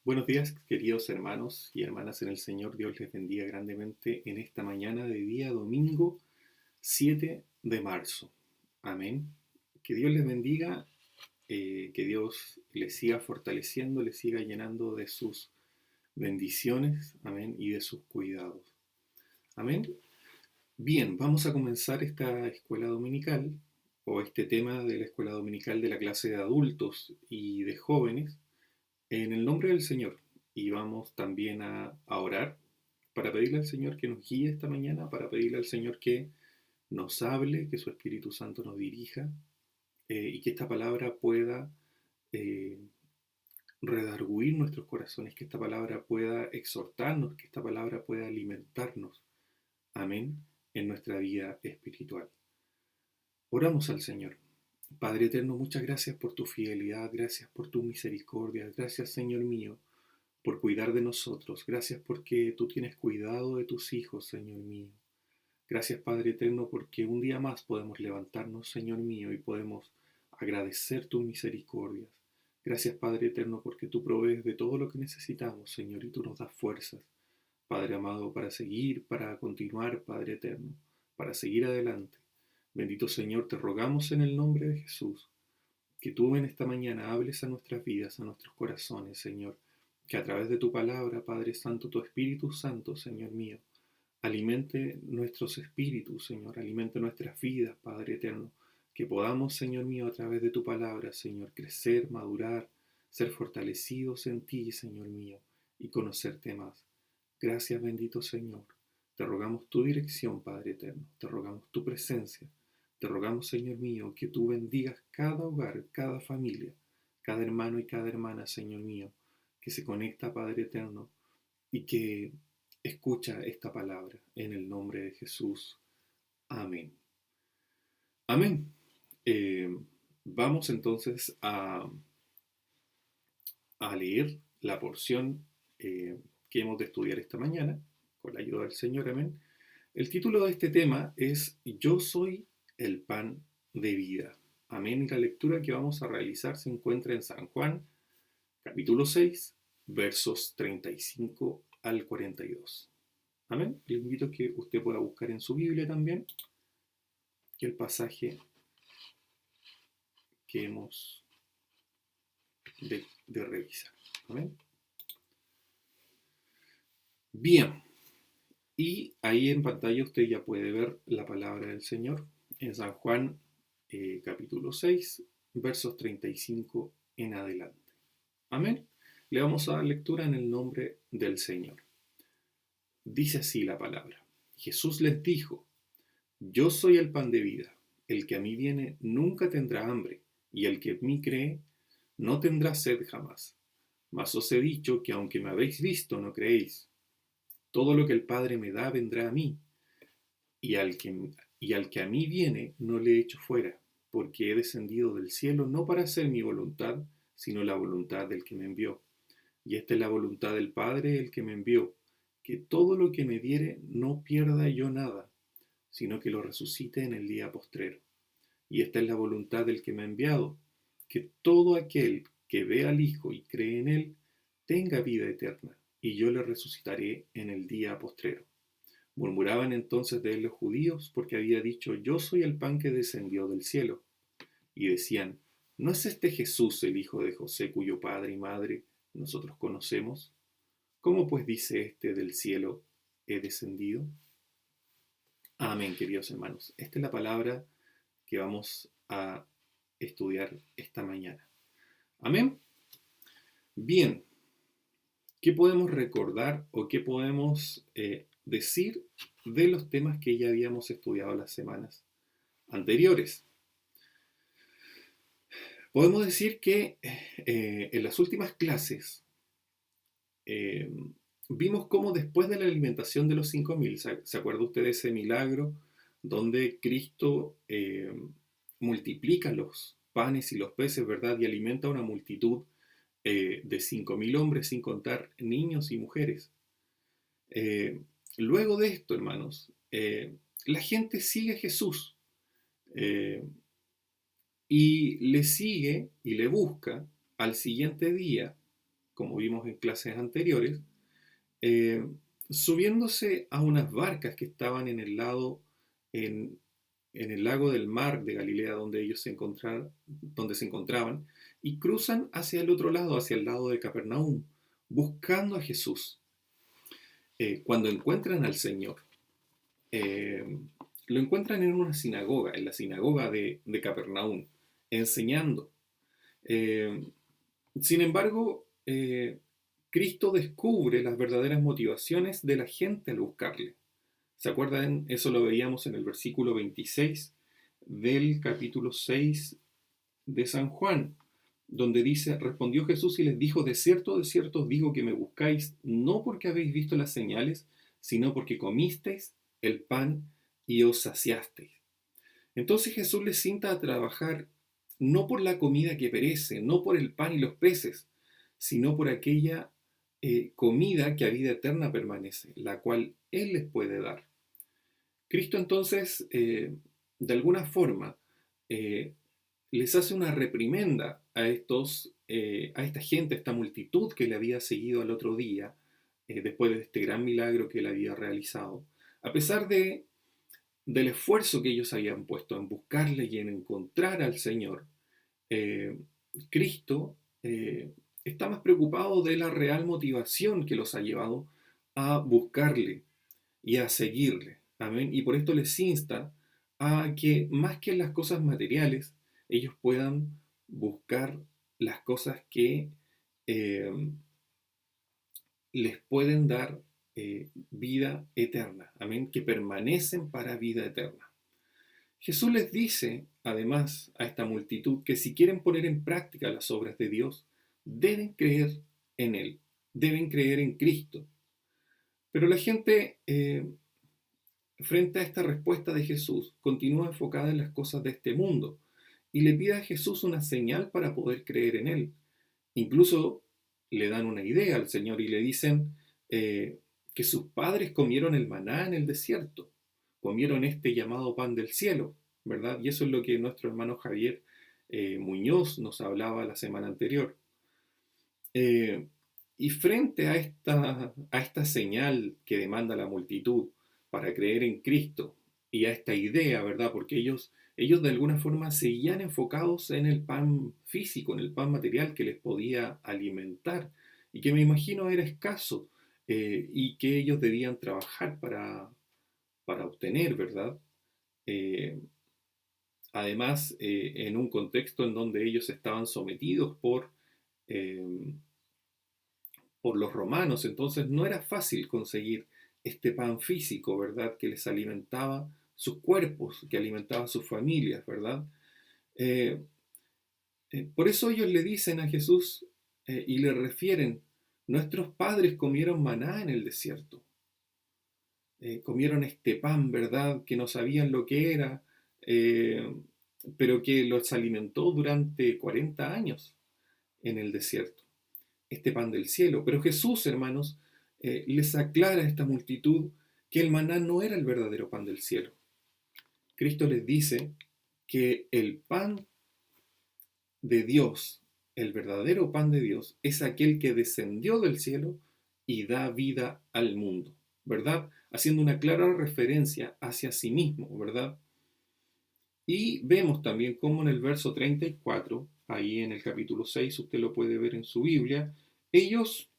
Buenos días, queridos hermanos y hermanas en el Señor. Dios les bendiga grandemente en esta mañana de día domingo 7 de marzo. Amén. Que Dios les bendiga, que Dios les siga fortaleciendo, les siga llenando de sus bendiciones, amén, y de sus cuidados. Amén. Bien, vamos a comenzar esta escuela dominical o este tema de la escuela dominical de la clase de adultos y de jóvenes en el nombre del Señor. Y vamos también a orar para pedirle al Señor que nos guíe esta mañana, para pedirle al Señor que nos hable, que su Espíritu Santo nos dirija y que esta palabra pueda eh, redarguir nuestros corazones, que esta palabra pueda exhortarnos, que esta palabra pueda alimentarnos. Amén. En nuestra vida espiritual. Oramos al Señor. Padre eterno, muchas gracias por tu fidelidad, gracias por tu misericordia, gracias Señor mío por cuidar de nosotros. Gracias porque tú tienes cuidado de tus hijos, Señor mío. Gracias, Padre eterno, porque un día más podemos levantarnos, Señor mío, y podemos agradecer tus misericordias. Gracias, Padre eterno, porque tú provees de todo lo que necesitamos, Señor, y tú nos das fuerzas, Padre amado, para seguir, para continuar, Padre eterno, para seguir adelante. Bendito Señor, te rogamos en el nombre de Jesús que tú en esta mañana hables a nuestras vidas, a nuestros corazones, Señor. Que a través de tu palabra, Padre Santo, tu Espíritu Santo, Señor mío, alimente nuestros espíritus, Señor, alimente nuestras vidas, Padre eterno. Que podamos, Señor mío, a través de tu palabra, Señor, crecer, madurar, ser fortalecidos en ti, Señor mío, y conocerte más. Gracias, bendito Señor. Te rogamos tu dirección, Padre eterno. Te rogamos tu presencia. Te rogamos, Señor mío, que tú bendigas cada hogar, cada familia, cada hermano y cada hermana, Señor mío, que se conecta, Padre eterno, y que escucha esta palabra en el nombre de Jesús. Amén. Amén. Eh, Vamos entonces a leer la porción que hemos de estudiar esta mañana, con la ayuda del Señor. Amén. El título de este tema es Yo soy el pan de vida. Amén. Y la lectura que vamos a realizar se encuentra en San Juan, capítulo 6, versos 35 al 42. Amén. Le invito a que usted pueda buscar en su Biblia también el pasaje que hemos de revisar. Amén. Bien. Y ahí en pantalla usted ya puede ver la palabra del Señor en San Juan capítulo 6, versos 35 en adelante. Amén. Le vamos a dar lectura en el nombre del Señor. Dice así la palabra. Jesús les dijo, yo soy el pan de vida. El que a mí viene nunca tendrá hambre, y el que en mí cree no tendrá sed jamás. Mas os he dicho que aunque me habéis visto, no creéis. Todo lo que el Padre me da vendrá a mí, y al que a mí viene no le echo fuera, porque he descendido del cielo no para hacer mi voluntad, sino la voluntad del que me envió. Y esta es la voluntad del Padre, el que me envió, que todo lo que me diere no pierda yo nada, sino que lo resucite en el día postrero. Y esta es la voluntad del que me ha enviado, que todo aquel que ve al Hijo y cree en él, tenga vida eterna, y yo le resucitaré en el día postrero. Murmuraban entonces de él los judíos, porque había dicho, yo soy el pan que descendió del cielo. Y decían, ¿no es este Jesús el hijo de José, cuyo padre y madre nosotros conocemos? ¿Cómo pues dice este del cielo he descendido? Amén, queridos hermanos. Esta es la palabra que vamos a estudiar esta mañana. Amén. Bien, ¿qué podemos recordar o qué podemos decir de los temas que ya habíamos estudiado las semanas anteriores? Podemos decir que en las últimas clases eh, vimos cómo después de la alimentación de los 5.000, ¿se acuerda usted de ese milagro donde Cristo multiplica los panes y los peces, ¿verdad? Y alimenta a una multitud de 5.000 hombres, sin contar niños y mujeres. Eh, Luego de esto, hermanos, la gente sigue a Jesús eh, y le sigue y le busca al siguiente día como vimos en clases anteriores, eh, subiéndose a unas barcas que estaban en el lado, en, en el lago del mar de Galilea, donde ellos donde se encontraban, y cruzan hacia el otro lado, hacia el lado de Capernaum, buscando a Jesús. Cuando encuentran al Señor, eh, lo encuentran en una sinagoga, en la sinagoga de Capernaum, enseñando. Eh, Sin embargo, Cristo descubre las verdaderas motivaciones de la gente al buscarle. ¿Se acuerdan? Eso lo veíamos en el versículo 26 del capítulo 6 de San Juan, donde dice, respondió Jesús y les dijo, de cierto os digo que me buscáis, no porque habéis visto las señales, sino porque comisteis el pan y os saciasteis. Entonces Jesús les cinta a trabajar no por la comida que perece, no por el pan y los peces, sino por aquella comida que a vida eterna permanece, la cual Él les puede dar. Cristo entonces, de alguna forma, eh, les hace una reprimenda a esta gente, a esta multitud que le había seguido al otro día, después de este gran milagro que él había realizado, a pesar del esfuerzo que ellos habían puesto en buscarle y en encontrar al Señor. eh, Cristo está más preocupado de la real motivación que los ha llevado a buscarle y a seguirle. Amén. Y por esto les insta a que más que las cosas materiales, ellos puedan buscar las cosas que eh, les pueden dar vida eterna. Amén. Que permanecen para vida eterna. Jesús les dice, además, a esta multitud que si quieren poner en práctica las obras de Dios, deben creer en Él, deben creer en Cristo. Pero la gente, frente a esta respuesta de Jesús, continúa enfocada en las cosas de este mundo y le pide a Jesús una señal para poder creer en Él. Incluso le dan una idea al Señor y le dicen que sus padres comieron el maná en el desierto, comieron este llamado pan del cielo, ¿verdad? Y eso es lo que nuestro hermano Javier Muñoz nos hablaba la semana anterior. Eh, y frente a esta señal que demanda la multitud para creer en Cristo y a esta idea, ¿verdad? Porque ellos de alguna forma seguían enfocados en el pan físico, en el pan material que les podía alimentar y que me imagino era escaso y que ellos debían trabajar para obtener, ¿verdad? Eh, Además, en un contexto en donde ellos estaban sometidos eh, por los romanos, entonces no era fácil conseguir este pan físico, ¿verdad? Que les alimentaba sus cuerpos, que alimentaba a sus familias, ¿verdad? Eh, por eso ellos le dicen a Jesús y le refieren, nuestros padres comieron maná en el desierto, comieron este pan, ¿verdad? Que no sabían lo que era, eh, pero que los alimentó durante 40 años en el desierto, este pan del cielo. Pero Jesús, hermanos, les aclara a esta multitud que el maná no era el verdadero pan del cielo. Cristo les dice que el pan de Dios, el verdadero pan de Dios, es aquel que descendió del cielo y da vida al mundo, ¿verdad? Haciendo una clara referencia hacia sí mismo, ¿verdad? Y vemos también cómo en el verso 34, ahí en el capítulo 6, usted lo puede ver en su Biblia, ellos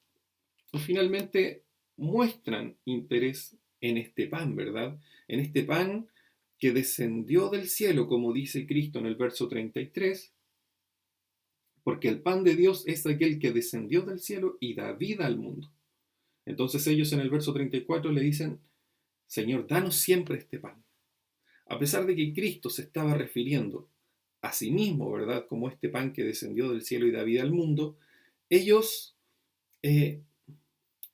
finalmente muestran interés en este pan, ¿verdad? En este pan que descendió del cielo, como dice Cristo en el verso 33, porque el pan de Dios es aquel que descendió del cielo y da vida al mundo. Entonces ellos en el verso 34 le dicen, Señor, danos siempre este pan. A pesar de que Cristo se estaba refiriendo a sí mismo, ¿verdad? Como este pan que descendió del cielo y da vida al mundo, ellos eh,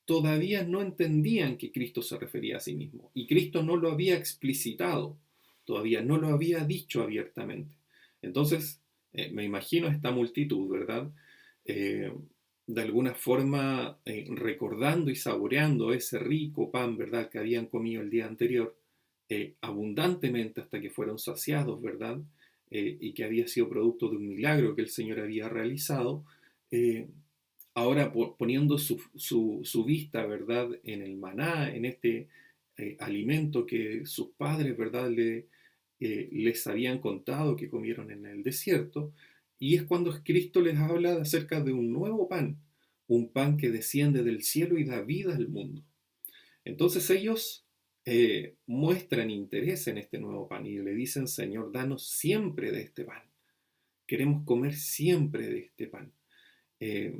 todavía no entendían que Cristo se refería a sí mismo. Y Cristo no lo había explicitado, todavía no lo había dicho abiertamente. Entonces, me imagino esta multitud, ¿verdad? Eh, de alguna forma recordando y saboreando ese rico pan, ¿verdad? Que habían comido el día anterior, abundantemente hasta que fueron saciados, ¿verdad? Y que había sido producto de un milagro que el Señor había realizado. ahora poniendo su vista, ¿verdad?, en el maná, en este alimento que sus padres, ¿verdad?, les habían contado que comieron en el desierto, y es cuando Cristo les habla acerca de un pan que desciende del cielo y da vida al mundo. Entonces ellos muestran interés en este nuevo pan y le dicen, Señor, danos siempre de este pan. Queremos comer siempre de este pan. Eh,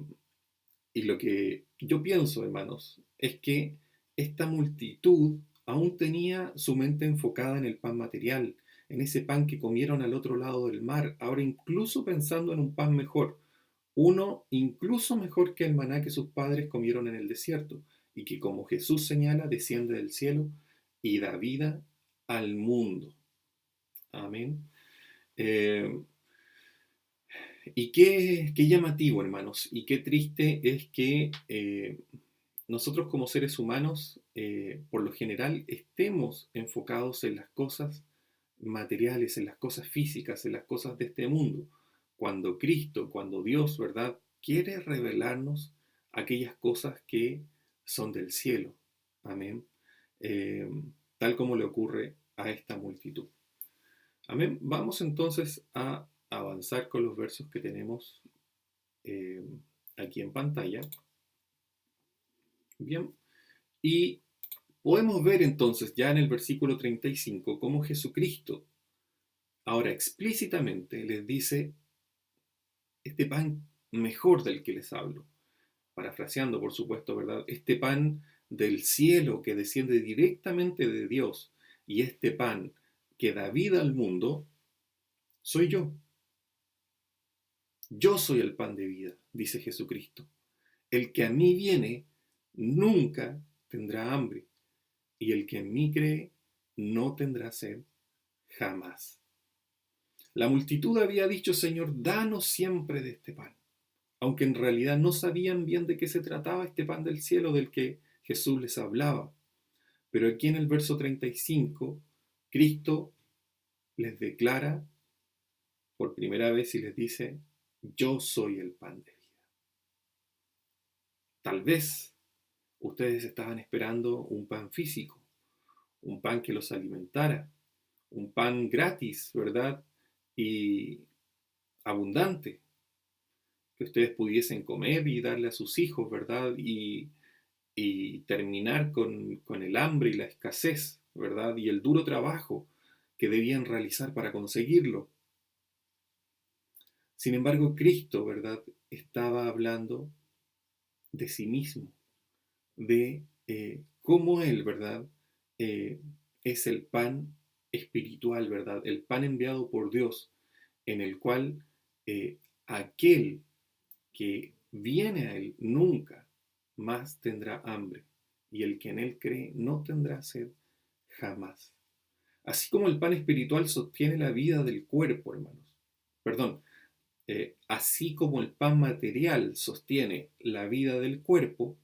y lo que yo pienso, hermanos, es que esta multitud aún tenía su mente enfocada en el pan material, en ese pan que comieron al otro lado del mar, ahora incluso pensando en un pan mejor, uno incluso mejor que el maná que sus padres comieron en el desierto, y que como Jesús señala, desciende del cielo y da vida al mundo. Amén. Eh, y qué llamativo, hermanos, y qué triste es que nosotros como seres humanos, por lo general, estemos enfocados en las cosas materiales, en las cosas físicas, en las cosas de este mundo, cuando Cristo, cuando Dios, ¿verdad?, quiere revelarnos aquellas cosas que son del cielo. Amén. Eh, Tal como le ocurre a esta multitud. Amén. Vamos entonces a avanzar con los versos que tenemos eh, aquí en pantalla. Bien. Y podemos ver entonces ya en el versículo 35 cómo Jesucristo ahora explícitamente les dice este pan mejor del que les hablo. Parafraseando, por supuesto, ¿verdad? Este pan del cielo que desciende directamente de Dios y este pan que da vida al mundo, soy yo. Yo soy el pan de vida, dice Jesucristo. El que a mí viene nunca tendrá hambre, y el que en mí cree no tendrá sed jamás. La multitud había dicho, Señor, danos siempre de este pan, aunque en realidad no sabían bien de qué se trataba este pan del cielo del que Jesús les hablaba. Pero aquí en el verso 35, Cristo les declara por primera vez y les dice, yo soy el pan de vida. Tal vez ustedes estaban esperando un pan físico, un pan que los alimentara, un pan gratis, ¿verdad? Y abundante, que ustedes pudiesen comer y darle a sus hijos, ¿verdad? Y terminar con el hambre y la escasez, ¿verdad? Y el duro trabajo que debían realizar para conseguirlo. Sin embargo, Cristo, ¿verdad?, estaba hablando de sí mismo, de cómo Él, ¿verdad?, eh, es el pan espiritual, ¿verdad? El pan enviado por Dios, en el cual aquel que viene a Él nunca más tendrá hambre, y el que en Él cree no tendrá sed jamás. Así como el pan espiritual sostiene la vida del cuerpo, hermanos. Perdón, así como el pan material sostiene la vida del cuerpo,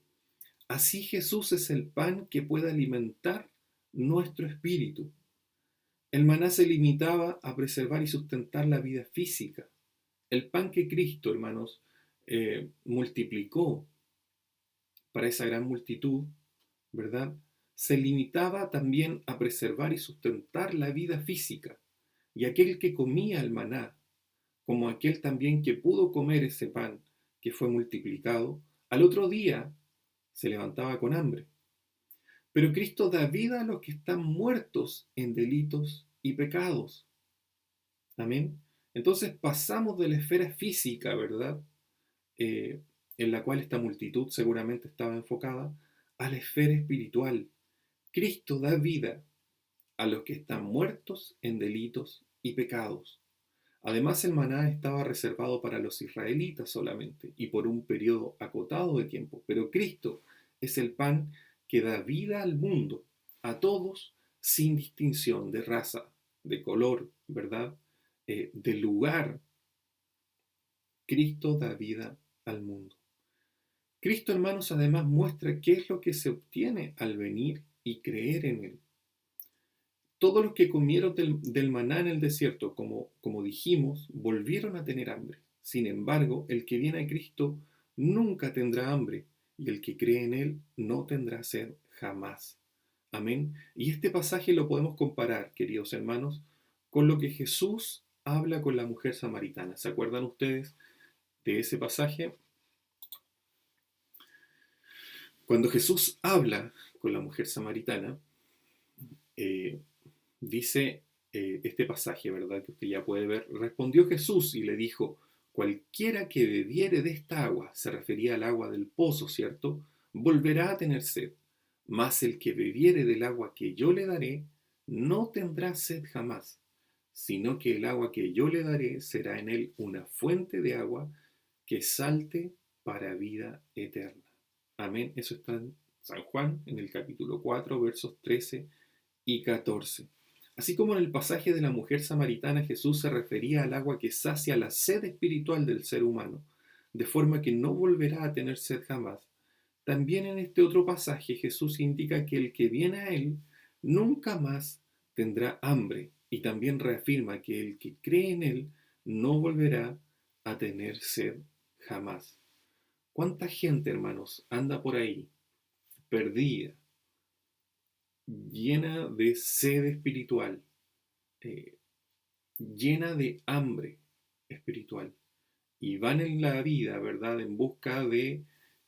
así Jesús es el pan que puede alimentar nuestro espíritu. El maná se limitaba a preservar y sustentar la vida física. El pan que Cristo, hermanos, multiplicó para esa gran multitud, ¿verdad?, se limitaba también a preservar y sustentar la vida física. Y aquel que comía el maná, como aquel también que pudo comer ese pan que fue multiplicado, al otro día se levantaba con hambre. Pero Cristo da vida a los que están muertos en delitos y pecados. Amén. Entonces pasamos de la esfera física, ¿verdad?, eh, en la cual esta multitud seguramente estaba enfocada, a la esfera espiritual. Cristo da vida a los que están muertos en delitos y pecados. Además, el maná estaba reservado para los israelitas solamente y por un periodo acotado de tiempo. Pero Cristo es el pan que da vida al mundo, a todos, sin distinción de raza, de color, ¿verdad?, de lugar. Cristo da vida al mundo. Cristo, hermanos, además muestra qué es lo que se obtiene al venir y creer en Él. Todos los que comieron del maná en el desierto, como dijimos, volvieron a tener hambre. Sin embargo, el que viene a Cristo nunca tendrá hambre, y el que cree en Él no tendrá sed jamás. Amén. Y este pasaje lo podemos comparar, queridos hermanos, con lo que Jesús habla con la mujer samaritana. ¿Se acuerdan ustedes de ese pasaje? Cuando Jesús habla con la mujer samaritana, eh, dice este pasaje, ¿verdad? Que usted ya puede ver. Respondió Jesús y le dijo, cualquiera que bebiere de esta agua, se refería al agua del pozo, ¿cierto? Volverá a tener sed, mas el que bebiere del agua que yo le daré, no tendrá sed jamás, sino que el agua que yo le daré será en él una fuente de agua que salte para vida eterna. Amén. Eso está en San Juan, en el capítulo 4, versos 13 y 14. Así como en el pasaje de la mujer samaritana, Jesús se refería al agua que sacia la sed espiritual del ser humano, de forma que no volverá a tener sed jamás. También en este otro pasaje Jesús indica que el que viene a Él nunca más tendrá hambre, y también reafirma que el que cree en Él no volverá a tener sed jamás. ¿Cuánta gente, hermanos, anda por ahí perdida, llena de sed espiritual, eh, llena de hambre espiritual, y van en la vida, ¿verdad?, en busca de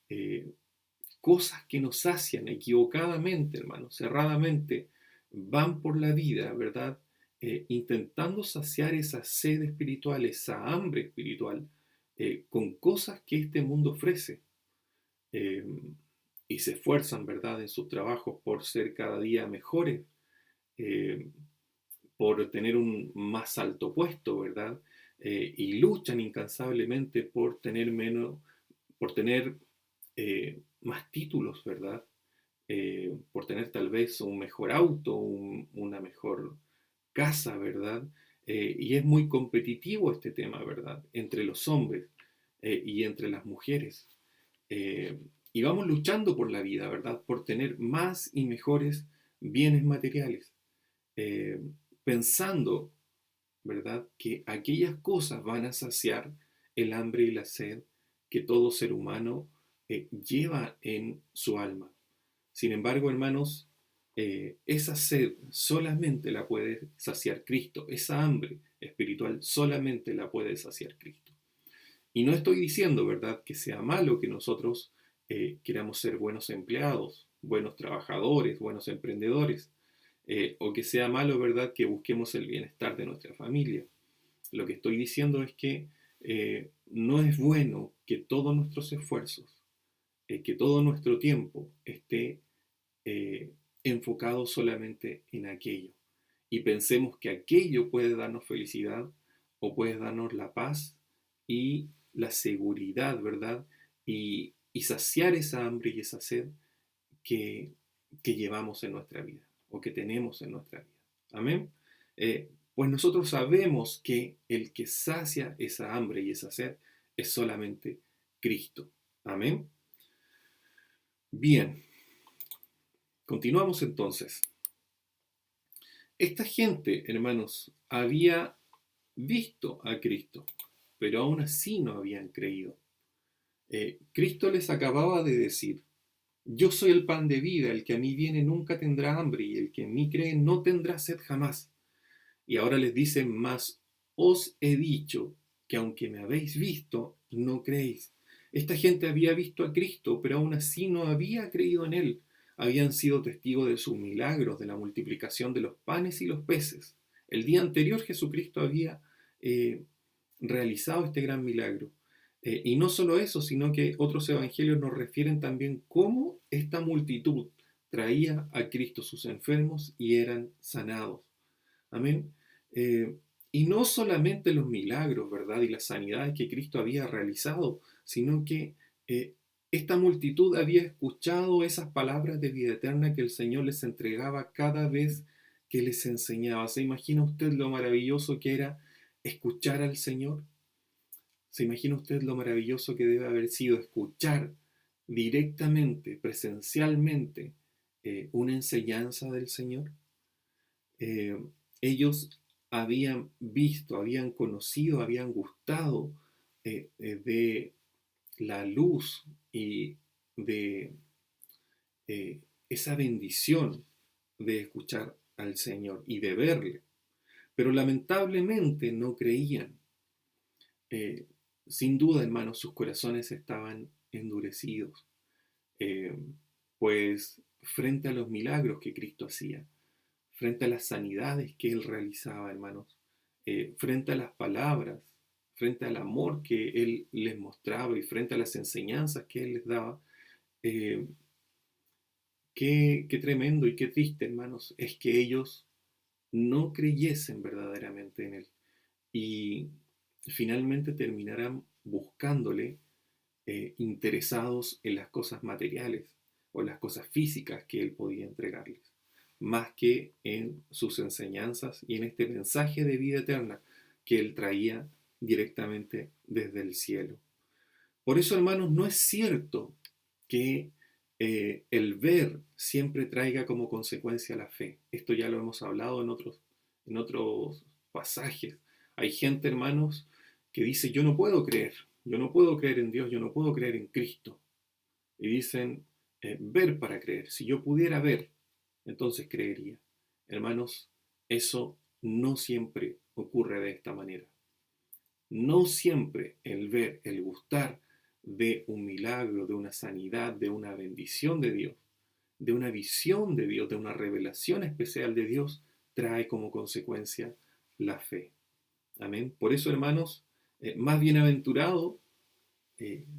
eh, cosas que nos sacian equivocadamente, hermanos, cerradamente, van por la vida, ¿verdad?, intentando saciar esa sed espiritual, esa hambre espiritual, con cosas que este mundo ofrece. eh, y se esfuerzan, ¿verdad?, en sus trabajos por ser cada día mejores, eh, por tener un más alto puesto, ¿verdad? Y luchan incansablemente por tener menos, por tener más títulos, ¿verdad? Por tener tal vez un mejor auto, una mejor casa, ¿verdad? Y es muy competitivo este tema, ¿verdad? Entre los hombres y entre las mujeres. Eh, y vamos luchando por la vida, ¿verdad? Por tener más y mejores bienes materiales. Eh, Pensando, ¿verdad?, que aquellas cosas van a saciar el hambre y la sed que todo ser humano lleva en su alma. Sin embargo, hermanos, esa sed solamente la puede saciar Cristo, esa hambre espiritual solamente la puede saciar Cristo. Y no estoy diciendo, ¿verdad?, que sea malo que nosotros queramos ser buenos empleados, buenos trabajadores, buenos emprendedores, o que sea malo, ¿verdad?, que busquemos el bienestar de nuestra familia. Lo que estoy diciendo es que no es bueno que todos nuestros esfuerzos, que todo nuestro tiempo esté eh, enfocado solamente en aquello. Y pensemos que aquello puede darnos felicidad o puede darnos la paz y la seguridad, ¿verdad? Y saciar esa hambre y esa sed que, que llevamos en nuestra vida o que tenemos en nuestra vida. Amén. Pues nosotros sabemos que el que sacia esa hambre y esa sed es solamente Cristo. Amén. Bien, continuamos entonces. Esta gente, hermanos, había visto a Cristo, pero aún así no habían creído. Cristo les acababa de decir, yo soy el pan de vida, el que a mí viene nunca tendrá hambre, y el que en mí cree no tendrá sed jamás. Y ahora les dice, mas os he dicho que aunque me habéis visto, no creéis. Esta gente había visto a Cristo, pero aún así no había creído en Él. Habían sido testigos de sus milagros, de la multiplicación de los panes y los peces. El día anterior Jesucristo había eh, realizado este gran milagro. Y no solo eso, sino que otros evangelios nos refieren también cómo esta multitud traía a Cristo sus enfermos y eran sanados. Amén. Eh, y no solamente los milagros, ¿verdad? Y las sanidades que Cristo había realizado, sino que esta multitud había escuchado esas palabras de vida eterna que el Señor les entregaba cada vez que les enseñaba. ¿Se imagina usted lo maravilloso que era escuchar al Señor? ¿Se imagina usted lo maravilloso que debe haber sido escuchar directamente, presencialmente, una enseñanza del Señor? Eh, Ellos habían visto, habían conocido, habían gustado de la luz y de esa bendición de escuchar al Señor y de verle, pero lamentablemente no creían. Eh, Sin duda, hermanos, sus corazones estaban endurecidos, eh, pues frente a los milagros que Cristo hacía, frente a las sanidades que Él realizaba, hermanos, frente a las palabras, frente al amor que Él les mostraba y frente a las enseñanzas que Él les daba, eh, qué tremendo y qué triste, hermanos, es que ellos no creyesen verdaderamente en Él y finalmente terminarán buscándole, interesados en las cosas materiales o las cosas físicas que Él podía entregarles, más que en sus enseñanzas y en este mensaje de vida eterna que Él traía directamente desde el cielo. Por eso, hermanos, no es cierto que el ver siempre traiga como consecuencia la fe. Esto ya lo hemos hablado en otros pasajes. Hay gente, hermanos, que dice, yo no puedo creer en Dios, yo no puedo creer en Cristo. Y dicen, ver para creer. Si yo pudiera ver, entonces creería. Hermanos, eso no siempre ocurre de esta manera. No siempre el ver, el gustar de un milagro, de una sanidad, de una bendición de Dios, de una visión de Dios, de una revelación especial de Dios, trae como consecuencia la fe. Amén. Por eso, hermanos, más bienaventurados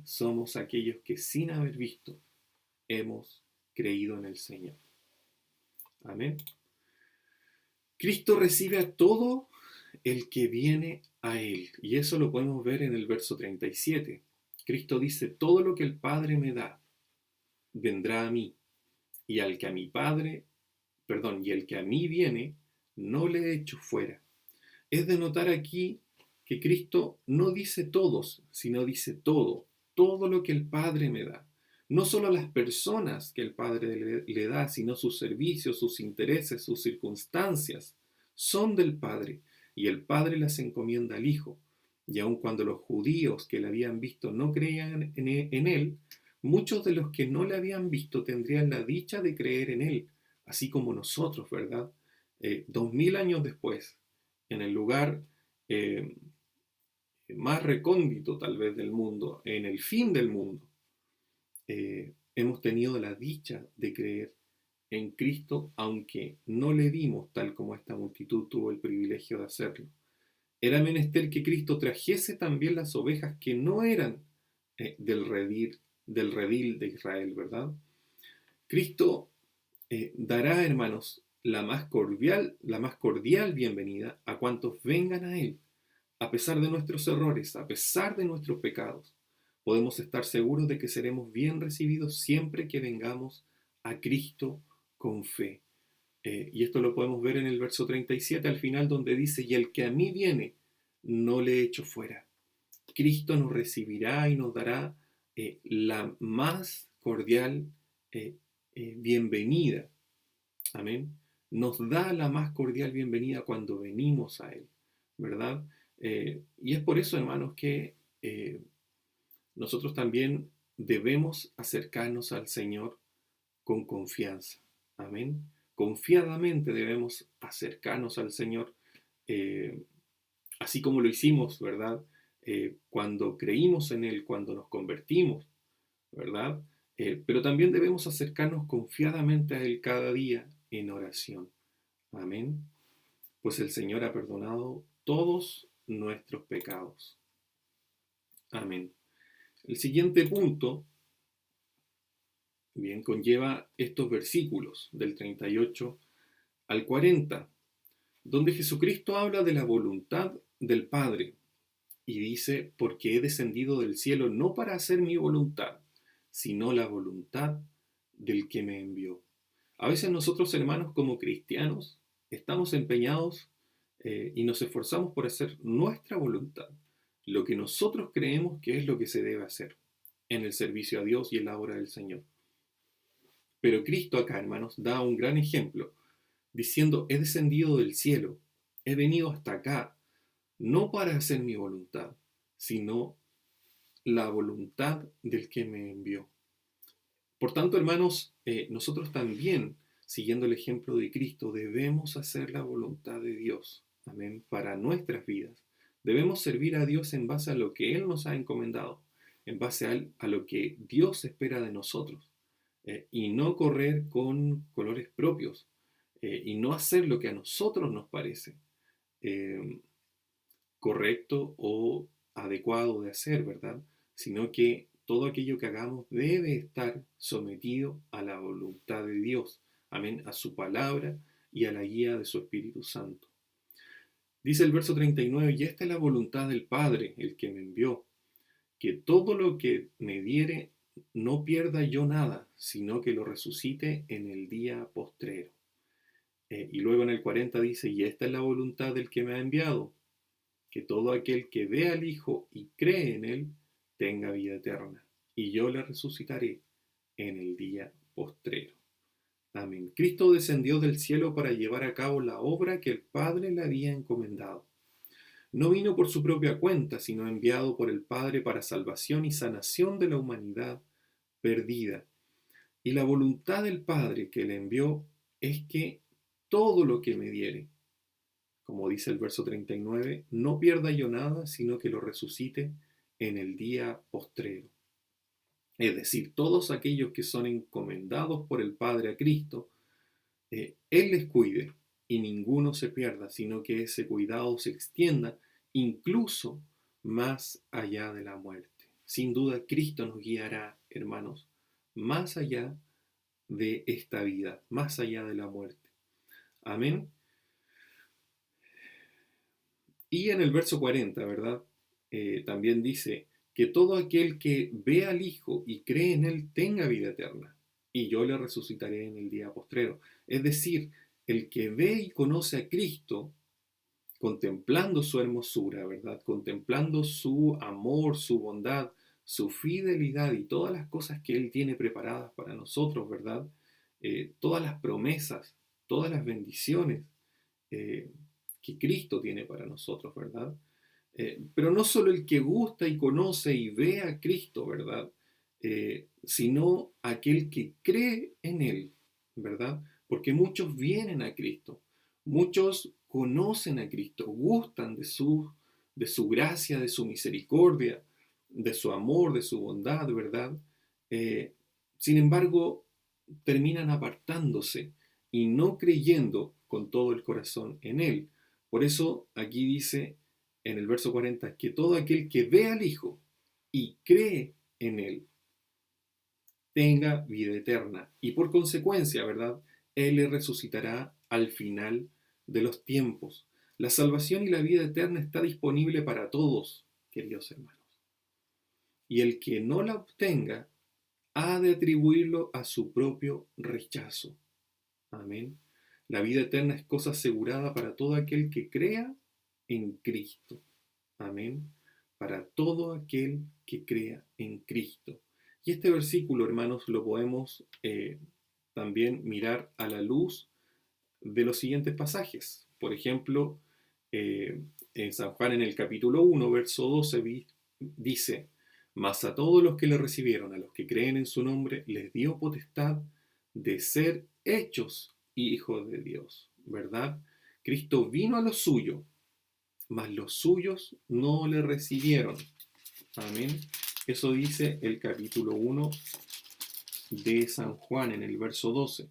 somos aquellos que sin haber visto hemos creído en el Señor. Amén. Cristo recibe a todo el que viene a Él. Y eso lo podemos ver en el verso 37. Cristo dice, todo lo que el Padre me da, vendrá a mí. Y al que a mi Padre, perdón, y el que a mí viene, no le echo fuera. Es de notar aquí que Cristo no dice todos, sino dice todo, todo lo que el Padre me da. No solo las personas que el Padre le da, sino sus servicios, sus intereses, sus circunstancias, son del Padre, y el Padre las encomienda al Hijo. Y aun cuando los judíos que le habían visto no creían en él, muchos de los que no le habían visto tendrían la dicha de creer en él, así como nosotros, ¿verdad? 2000 años después, en el lugar eh, más recóndito tal vez del mundo, en el fin del mundo, hemos tenido la dicha de creer en Cristo, aunque no le vimos tal como esta multitud tuvo el privilegio de hacerlo. Era menester que Cristo trajese también las ovejas que no eran del redil de Israel, ¿verdad? Cristo dará, hermanos, la más cordial bienvenida a cuantos vengan a Él, a pesar de nuestros errores, a pesar de nuestros pecados. Podemos estar seguros de que seremos bien recibidos siempre que vengamos a Cristo con fe. Y esto lo podemos ver en el verso 37 al final, donde dice, y el que a mí viene, no le echo fuera. Cristo nos recibirá y nos dará la más cordial eh, bienvenida. Amén. Nos da la más cordial bienvenida cuando venimos a Él, ¿verdad? Y es por eso, hermanos, que nosotros también debemos acercarnos al Señor con confianza. Amén. Confiadamente debemos acercarnos al Señor, eh, así como lo hicimos, ¿verdad? Cuando creímos en Él, cuando nos convertimos, ¿verdad? Pero también debemos acercarnos confiadamente a Él cada día en oración. Amén. Pues el Señor ha perdonado todos nuestros pecados. Amén. El siguiente punto, bien, conlleva estos versículos del 38 al 40, donde Jesucristo habla de la voluntad del Padre y dice, porque he descendido del cielo no para hacer mi voluntad, sino la voluntad del que me envió. A veces nosotros, hermanos, como cristianos, estamos empeñados y nos esforzamos por hacer nuestra voluntad, lo que nosotros creemos que es lo que se debe hacer en el servicio a Dios y en la obra del Señor. Pero Cristo acá, hermanos, da un gran ejemplo, diciendo, he descendido del cielo, he venido hasta acá, no para hacer mi voluntad, sino la voluntad del que me envió. Por tanto, hermanos, nosotros también, siguiendo el ejemplo de Cristo, debemos hacer la voluntad de Dios, amén, para nuestras vidas. Debemos servir a Dios en base a lo que Él nos ha encomendado, en base a lo que Dios espera de nosotros, y no correr con colores propios, y no hacer lo que a nosotros nos parece eh, correcto o adecuado de hacer, ¿verdad? Sino que todo aquello que hagamos debe estar sometido a la voluntad de Dios, amén, a su palabra y a la guía de su Espíritu Santo. Dice el verso 39, y esta es la voluntad del Padre, el que me envió, que todo lo que me diere no pierda yo nada, sino que lo resucite en el día postrero. Y luego en el 40 dice, y esta es la voluntad del que me ha enviado, que todo aquel que ve al Hijo y cree en Él tenga vida eterna, y yo le resucitaré en el día postrero. Amén. Cristo descendió del cielo para llevar a cabo la obra que el Padre le había encomendado. No vino por su propia cuenta, sino enviado por el Padre para salvación y sanación de la humanidad perdida. Y la voluntad del Padre que le envió es que todo lo que me diere, como dice el verso 39, no pierda yo nada, sino que lo resucite en el día postrero. Es decir, todos aquellos que son encomendados por el Padre a Cristo, Él les cuide y ninguno se pierda, sino que ese cuidado se extienda incluso más allá de la muerte. Sin duda, Cristo nos guiará, hermanos, más allá de esta vida, más allá de la muerte. Amén. Y en el verso 40, ¿verdad? También dice que todo aquel que ve al Hijo y cree en Él tenga vida eterna, y yo le resucitaré en el día postrero. Es decir, el que ve y conoce a Cristo, contemplando su hermosura, ¿verdad? Contemplando su amor, su bondad, su fidelidad y todas las cosas que Él tiene preparadas para nosotros, ¿verdad? Todas las promesas, todas las bendiciones eh, que Cristo tiene para nosotros, ¿verdad? Pero no solo el que gusta y conoce y ve a Cristo, ¿verdad? Sino aquel que cree en Él, ¿verdad? Porque muchos vienen a Cristo, muchos conocen a Cristo, gustan de su gracia, de su misericordia, de su amor, de su bondad, ¿verdad? Eh, Sin embargo, terminan apartándose y no creyendo con todo el corazón en Él. Por eso aquí dice en el verso 40 que todo aquel que ve al Hijo y cree en Él tenga vida eterna. Y por consecuencia, ¿verdad? Él le resucitará al final de los tiempos. La salvación y la vida eterna está disponible para todos, queridos hermanos. Y el que no la obtenga ha de atribuirlo a su propio rechazo. Amén. La vida eterna es cosa asegurada para todo aquel que crea en Cristo. Amén. Para todo aquel que crea en Cristo. Y este versículo, hermanos, lo podemos también mirar a la luz de los siguientes pasajes. Por ejemplo, en San Juan en el capítulo 1, verso 12, dice, mas a todos los que le recibieron, a los que creen en su nombre, les dio potestad de ser hechos hijos de Dios, ¿verdad? Cristo vino a lo suyo, mas los suyos no le recibieron. Amén. Eso dice el capítulo 1 de San Juan en el verso 12.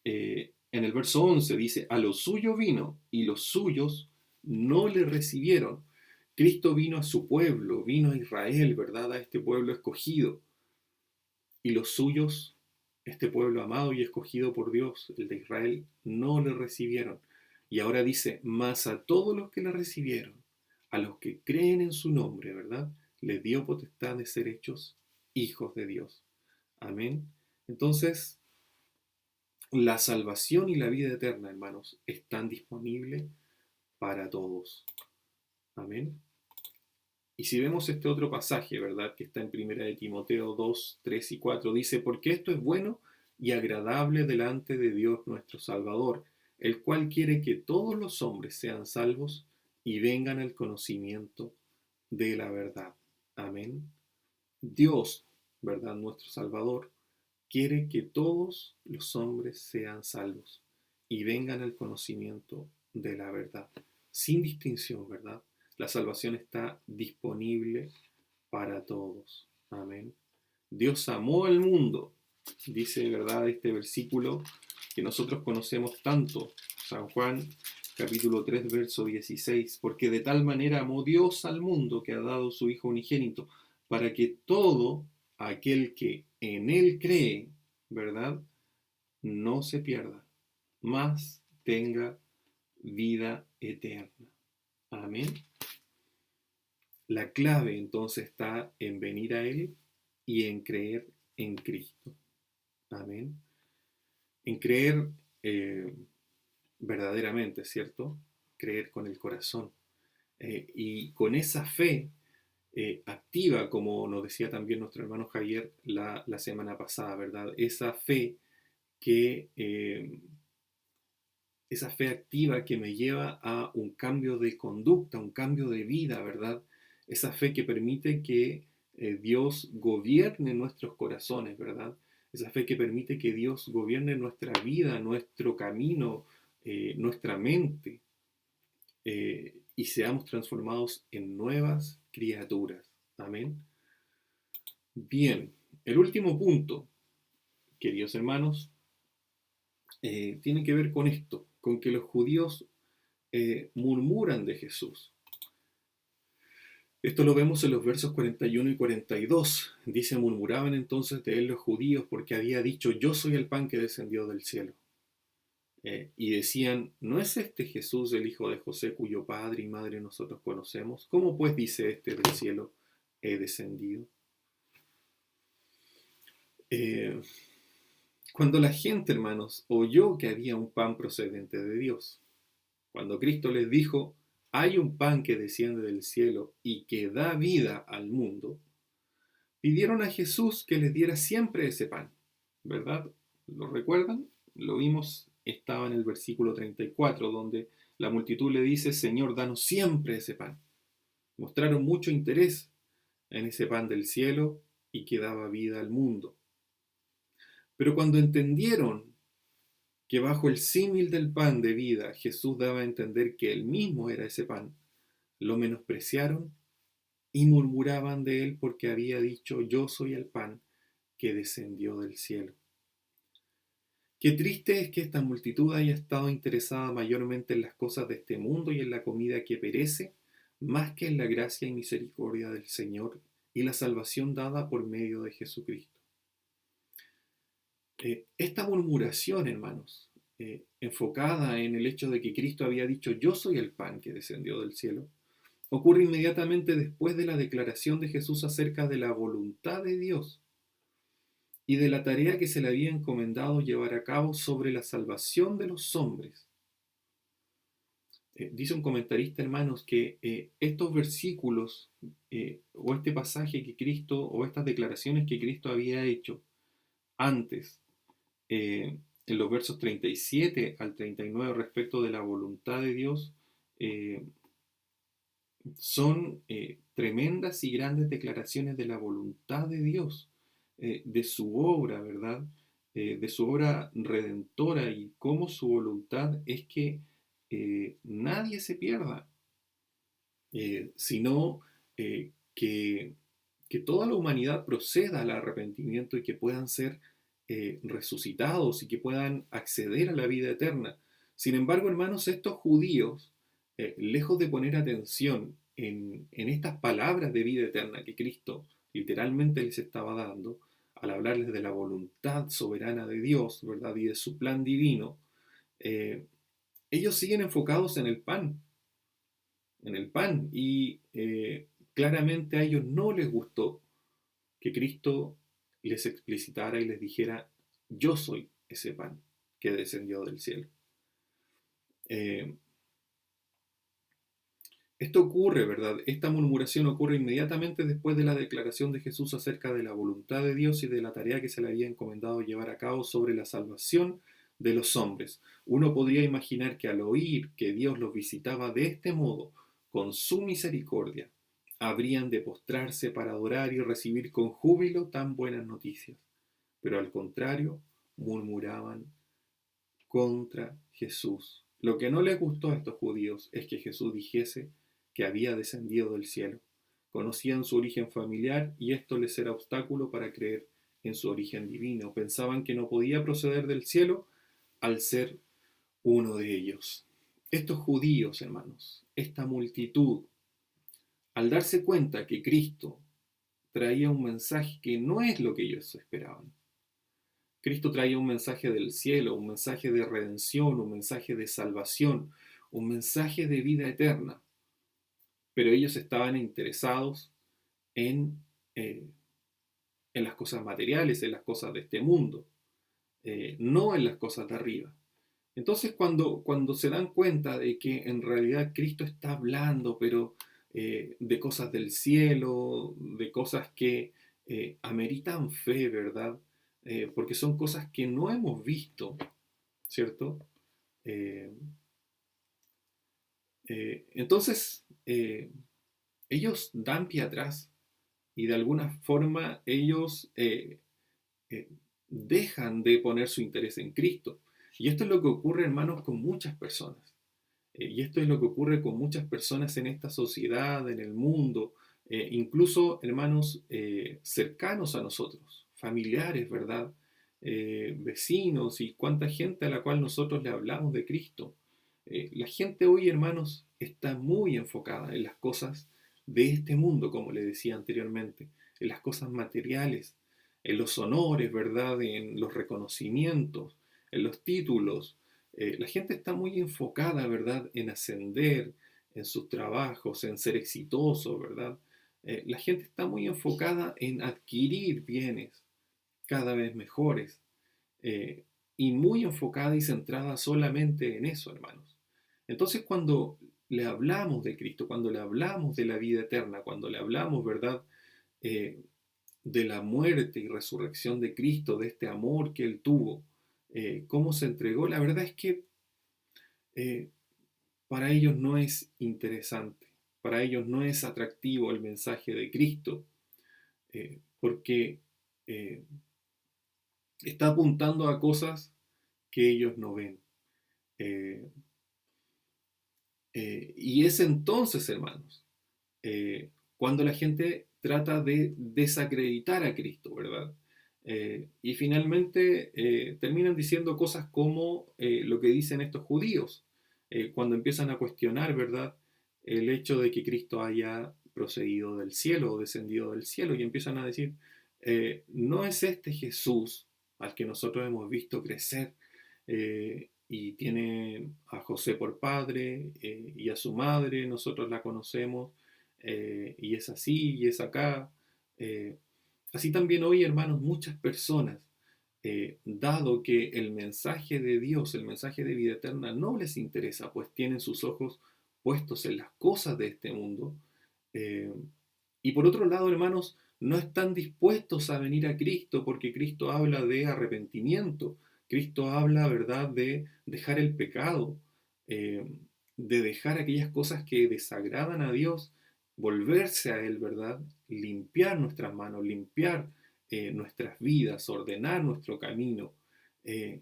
En el verso 11 dice, a lo suyo vino y los suyos no le recibieron. Cristo vino a su pueblo, vino a Israel, ¿verdad? A este pueblo escogido. Y los suyos, este pueblo amado y escogido por Dios, el de Israel, no le recibieron. Y ahora dice, mas a todos los que le recibieron, a los que creen en su nombre, ¿verdad? Les dio potestad de ser hechos hijos de Dios. Amén. Entonces, la salvación y la vida eterna, hermanos, están disponibles para todos. Amén. Y si vemos este otro pasaje, ¿verdad? Que está en 1 de Timoteo 2, 3 y 4, dice, porque esto es bueno y agradable delante de Dios nuestro Salvador, el cual quiere que todos los hombres sean salvos y vengan al conocimiento de la verdad. Amén. Dios, ¿verdad? Nuestro Salvador, quiere que todos los hombres sean salvos y vengan al conocimiento de la verdad, sin distinción, ¿verdad? La salvación está disponible para todos. Amén. Dios amó al mundo, dice, ¿verdad? Este versículo que nosotros conocemos tanto, San Juan capítulo 3, verso 16, porque de tal manera amó Dios al mundo que ha dado su Hijo unigénito, para que todo aquel que en Él cree, ¿verdad? No se pierda, mas tenga vida eterna. Amén. La clave entonces está en venir a Él y en creer en Cristo. Amén. En creer eh, verdaderamente, ¿cierto? Creer con el corazón. Y con esa fe activa, como nos decía también nuestro hermano Javier la semana pasada, ¿verdad? Que, eh, esa fe activa que me lleva a un cambio de conducta, un cambio de vida, ¿verdad? Esa fe que permite que Dios gobierne nuestros corazones, ¿verdad? Esa fe que permite que Dios gobierne nuestra vida, nuestro camino, nuestra mente, y seamos transformados en nuevas criaturas. Amén. Bien, el último punto, queridos hermanos, tiene que ver con esto, con que los judíos murmuran de Jesús. Esto lo vemos en los versos 41 y 42. Dice, murmuraban entonces de él los judíos porque había dicho, yo soy el pan que descendió del cielo. Y decían, ¿no es este Jesús el hijo de José cuyo padre y madre nosotros conocemos? ¿Cómo pues dice este del cielo he descendido? Eh, Cuando la gente, hermanos, oyó que había un pan procedente de Dios, cuando Cristo les dijo, hay un pan que desciende del cielo y que da vida al mundo, pidieron a Jesús que les diera siempre ese pan, ¿verdad? ¿Lo recuerdan? Lo vimos, estaba en el versículo 34, donde la multitud le dice, Señor, danos siempre ese pan. Mostraron mucho interés en ese pan del cielo y que daba vida al mundo. Pero cuando entendieron que bajo el símil del pan de vida Jesús daba a entender que él mismo era ese pan, lo menospreciaron y murmuraban de él porque había dicho, yo soy el pan que descendió del cielo. Qué triste es que esta multitud haya estado interesada mayormente en las cosas de este mundo y en la comida que perece, más que en la gracia y misericordia del Señor y la salvación dada por medio de Jesucristo. Esta murmuración, hermanos, enfocada en el hecho de que Cristo había dicho, yo soy el pan que descendió del cielo, ocurre inmediatamente después de la declaración de Jesús acerca de la voluntad de Dios y de la tarea que se le había encomendado llevar a cabo sobre la salvación de los hombres. Dice un comentarista, hermanos, que estos versículos o este pasaje que Cristo o estas declaraciones que Cristo había hecho antes, en los versos 37 al 39 respecto de la voluntad de Dios, eh, son tremendas y grandes declaraciones de la voluntad de Dios, de su obra, ¿verdad? De su obra redentora y cómo su voluntad es que nadie se pierda, sino que toda la humanidad proceda al arrepentimiento y que puedan ser resucitados y que puedan acceder a la vida eterna. Sin embargo, hermanos, estos judíos, lejos de poner atención en estas palabras de vida eterna que Cristo literalmente les estaba dando, al hablarles de la voluntad soberana de Dios, ¿verdad? Y de su plan divino, eh, ellos siguen enfocados en el pan, y claramente a ellos no les gustó que Cristo les explicitara y les dijera, yo soy ese pan que descendió del cielo. Eh, Esto ocurre, ¿verdad? Esta murmuración ocurre inmediatamente después de la declaración de Jesús acerca de la voluntad de Dios y de la tarea que se le había encomendado llevar a cabo sobre la salvación de los hombres. Uno podría imaginar que al oír que Dios los visitaba de este modo, con su misericordia, habrían de postrarse para adorar y recibir con júbilo tan buenas noticias. Pero al contrario, murmuraban contra Jesús. Lo que no les gustó a estos judíos es que Jesús dijese que había descendido del cielo. Conocían su origen familiar y esto les era obstáculo para creer en su origen divino. Pensaban que no podía proceder del cielo al ser uno de ellos. Estos judíos, hermanos, esta multitud, al darse cuenta que Cristo traía un mensaje que no es lo que ellos esperaban, Cristo traía un mensaje del cielo, un mensaje de redención, un mensaje de salvación, un mensaje de vida eterna. Pero ellos estaban interesados en, eh, en las cosas materiales, en las cosas de este mundo, no en las cosas de arriba. Entonces cuando se dan cuenta de que en realidad Cristo está hablando, pero de cosas del cielo, de cosas que ameritan fe, ¿verdad? Porque son cosas que no hemos visto, ¿cierto? Eh, entonces, ellos dan pie atrás y de alguna forma ellos eh, dejan de poner su interés en Cristo. Y esto es lo que ocurre, hermanos, con muchas personas. Y esto es lo que ocurre con muchas personas en esta sociedad, en el mundo, incluso hermanos cercanos a nosotros, familiares, ¿verdad? Vecinos y cuánta gente a la cual nosotros le hablamos de Cristo. La gente hoy, hermanos, está muy enfocada en las cosas de este mundo, como le decía anteriormente, en las cosas materiales, en los honores, ¿verdad? En los reconocimientos, en los títulos. La gente está muy enfocada, ¿verdad?, en ascender en sus trabajos, en ser exitoso, ¿verdad? La gente está muy enfocada en adquirir bienes cada vez mejores eh, y muy enfocada y centrada solamente en eso, hermanos. Entonces, cuando le hablamos de Cristo, cuando le hablamos de la vida eterna, cuando le hablamos, ¿verdad?, eh, de la muerte y resurrección de Cristo, de este amor que Él tuvo, cómo se entregó, la verdad es que eh, para ellos no es interesante, para ellos no es atractivo el mensaje de Cristo, porque eh, está apuntando a cosas que ellos no ven. Eh, y es entonces, hermanos, cuando la gente trata de desacreditar a Cristo, ¿verdad? Y finalmente terminan diciendo cosas como lo que dicen estos judíos, cuando empiezan a cuestionar, ¿verdad?, el hecho de que Cristo haya procedido del cielo o descendido del cielo y empiezan a decir, no es este Jesús al que nosotros hemos visto crecer y tiene a José por padre y a su madre, nosotros la conocemos y es así y es acá. Eh, Así también hoy, hermanos, muchas personas, dado que el mensaje de Dios, el mensaje de vida eterna, no les interesa, pues tienen sus ojos puestos en las cosas de este mundo. eh, y por otro lado, hermanos, no están dispuestos a venir a Cristo porque Cristo habla de arrepentimiento. Cristo habla, ¿verdad?, de dejar el pecado, eh, de dejar aquellas cosas que desagradan a Dios, volverse a Él, ¿verdad? Limpiar nuestras manos, limpiar nuestras vidas, ordenar nuestro camino. Eh,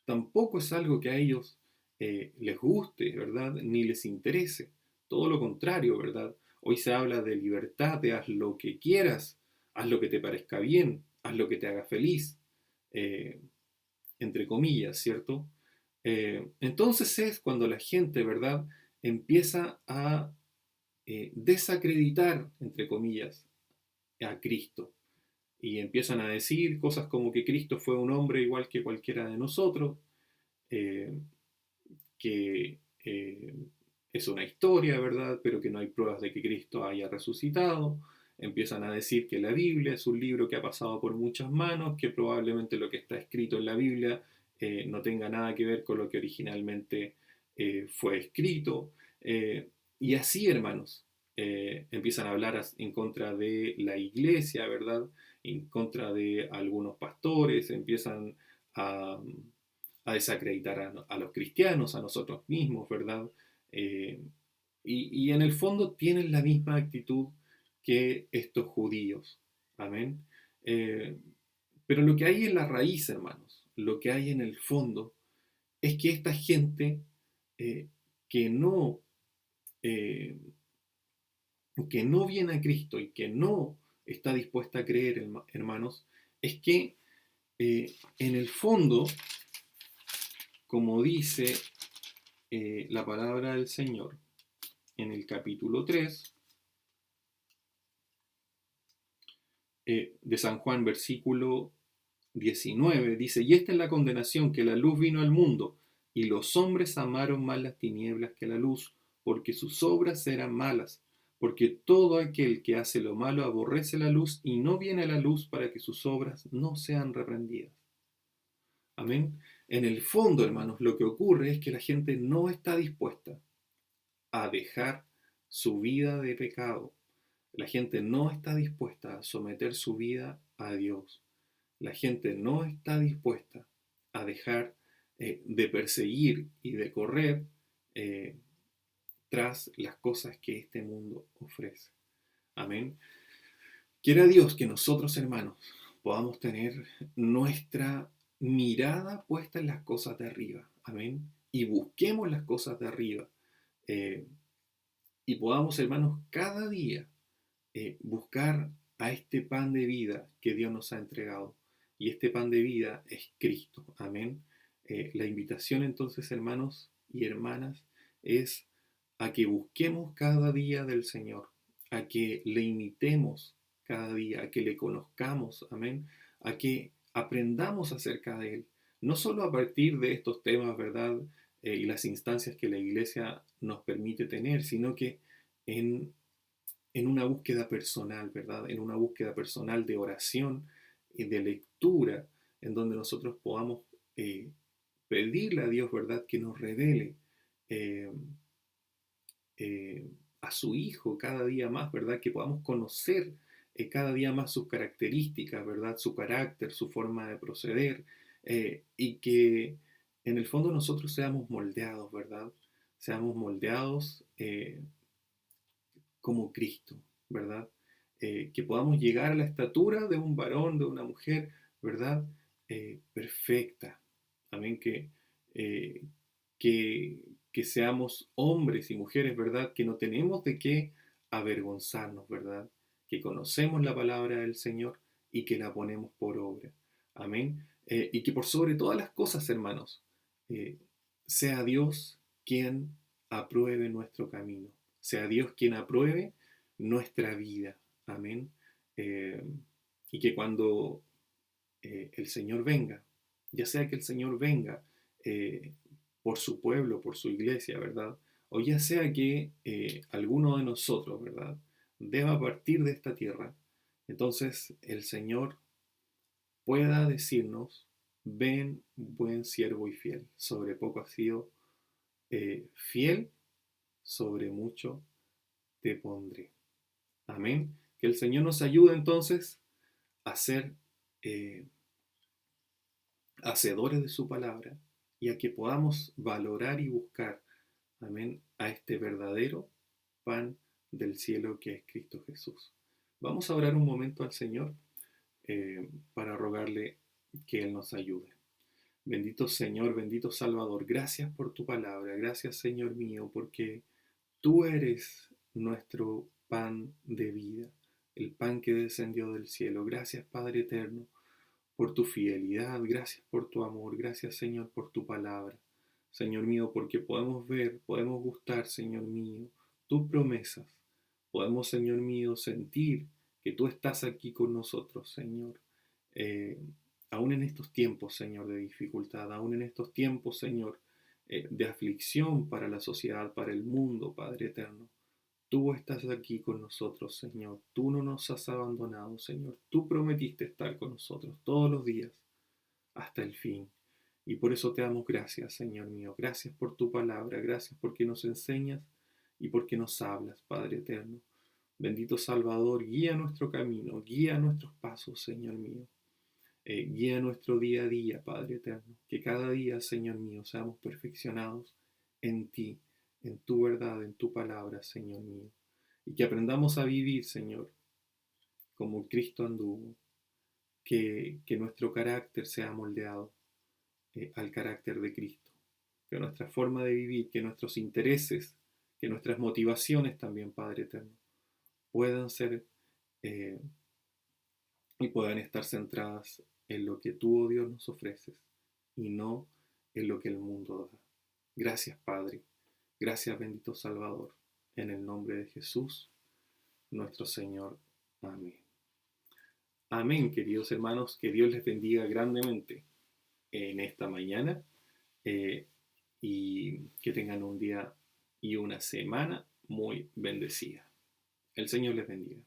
Tampoco es algo que a ellos les guste, ¿verdad? Ni les interese. Todo lo contrario, ¿verdad? Hoy se habla de libertad, de haz lo que quieras, haz lo que te parezca bien, haz lo que te haga feliz, eh, entre comillas, ¿cierto? Entonces es cuando la gente, ¿verdad?, empieza a desacreditar, entre comillas, a Cristo. Y empiezan a decir cosas como que Cristo fue un hombre igual que cualquiera de nosotros, eh, que es una historia, ¿verdad? Pero que no hay pruebas de que Cristo haya resucitado. Empiezan a decir que la Biblia es un libro que ha pasado por muchas manos, que probablemente lo que está escrito en la Biblia no tenga nada que ver con lo que originalmente fue escrito. Y así, hermanos, empiezan a hablar en contra de la iglesia, ¿verdad? En contra de algunos pastores, empiezan a, a desacreditar a los cristianos, a nosotros mismos, ¿verdad? Eh, y en el fondo tienen la misma actitud que estos judíos. Amén. Eh, pero lo que hay en la raíz, hermanos, lo que hay en el fondo, es que esta gente eh, que no eh, que no viene a Cristo y que no está dispuesta a creer, hermanos, es que en el fondo, como dice la palabra del Señor en el capítulo 3 de San Juan, versículo 19, dice, y esta es la condenación, que la luz vino al mundo, y los hombres amaron más las tinieblas que la luz, porque sus obras eran malas, porque todo aquel que hace lo malo aborrece la luz y no viene a la luz para que sus obras no sean reprendidas. Amén. En el fondo, hermanos, lo que ocurre es que la gente no está dispuesta a dejar su vida de pecado. La gente no está dispuesta a someter su vida a Dios. La gente no está dispuesta a dejar de perseguir y de correr eh, tras las cosas que este mundo ofrece. Amén. Quiera Dios que nosotros, hermanos, podamos tener nuestra mirada puesta en las cosas de arriba. Amén. Y busquemos las cosas de arriba. eh, y podamos, hermanos, cada día buscar a este pan de vida que Dios nos ha entregado. Y este pan de vida es Cristo. Amén. La invitación entonces, hermanos y hermanas, es a que busquemos cada día del Señor, a que le imitemos cada día, a que le conozcamos, amén, a que aprendamos acerca de Él, no solo a partir de estos temas, ¿verdad? Y las instancias que la Iglesia nos permite tener, sino que en una búsqueda personal, ¿verdad? En una búsqueda personal de oración y de lectura, en donde nosotros podamos eh, pedirle a Dios, ¿verdad?, que nos revele eh, a su Hijo cada día más, ¿verdad? Que podamos conocer cada día más sus características, ¿verdad? Su carácter, su forma de proceder, y que en el fondo nosotros seamos moldeados, ¿verdad? Seamos moldeados como Cristo, ¿verdad? Que podamos llegar a la estatura de un varón, de una mujer, ¿verdad? Perfecta. Amén. Eh, que, que seamos hombres y mujeres, ¿verdad? Que no tenemos de qué avergonzarnos, ¿verdad? Que conocemos la palabra del Señor y que la ponemos por obra. Amén. Y que por sobre todas las cosas, hermanos, eh, sea Dios quien apruebe nuestro camino, sea Dios quien apruebe nuestra vida. Amén. Eh, y que cuando el Señor venga, ya sea que el Señor venga eh, por su pueblo, por su iglesia, ¿verdad? O ya sea que alguno de nosotros, ¿verdad?, deba partir de esta tierra, entonces el Señor pueda decirnos, ven, buen siervo y fiel, sobre poco has sido fiel, sobre mucho te pondré. Amén. Que el Señor nos ayude entonces a ser eh, hacedores de su palabra y a que podamos valorar y buscar, amén, a este verdadero pan del cielo que es Cristo Jesús. Vamos a orar un momento al Señor para rogarle que Él nos ayude. Bendito Señor, bendito Salvador, gracias por tu palabra, gracias Señor mío, porque tú eres nuestro pan de vida, el pan que descendió del cielo. Gracias Padre eterno por tu fidelidad, gracias por tu amor, gracias Señor por tu palabra. Señor mío, porque podemos ver, podemos gustar, Señor mío, tus promesas. Podemos, Señor mío, sentir que tú estás aquí con nosotros, Señor. Eh, Aún en estos tiempos, Señor, de dificultad, aún en estos tiempos, Señor, de aflicción para la sociedad, para el mundo, Padre eterno. Tú estás aquí con nosotros, Señor. Tú no nos has abandonado, Señor. Tú prometiste estar con nosotros todos los días hasta el fin. Y por eso te damos gracias, Señor mío. Gracias por tu palabra. Gracias porque nos enseñas y porque nos hablas, Padre eterno. Bendito Salvador, guía nuestro camino, guía nuestros pasos, Señor mío. Guía nuestro día a día, Padre eterno. Que cada día, Señor mío, seamos perfeccionados en ti, en tu verdad, en tu palabra, Señor mío. Y que aprendamos a vivir, Señor, como Cristo anduvo, que nuestro carácter sea moldeado al carácter de Cristo, que nuestra forma de vivir, que nuestros intereses, que nuestras motivaciones también, Padre Eterno, puedan ser eh, y puedan estar centradas en lo que tú, oh Dios, nos ofreces y no en lo que el mundo da. Gracias, Padre. Gracias, bendito Salvador. En el nombre de Jesús, nuestro Señor. Amén. Amén, queridos hermanos. Que Dios les bendiga grandemente en esta mañana eh, y que tengan un día y una semana muy bendecida. El Señor les bendiga.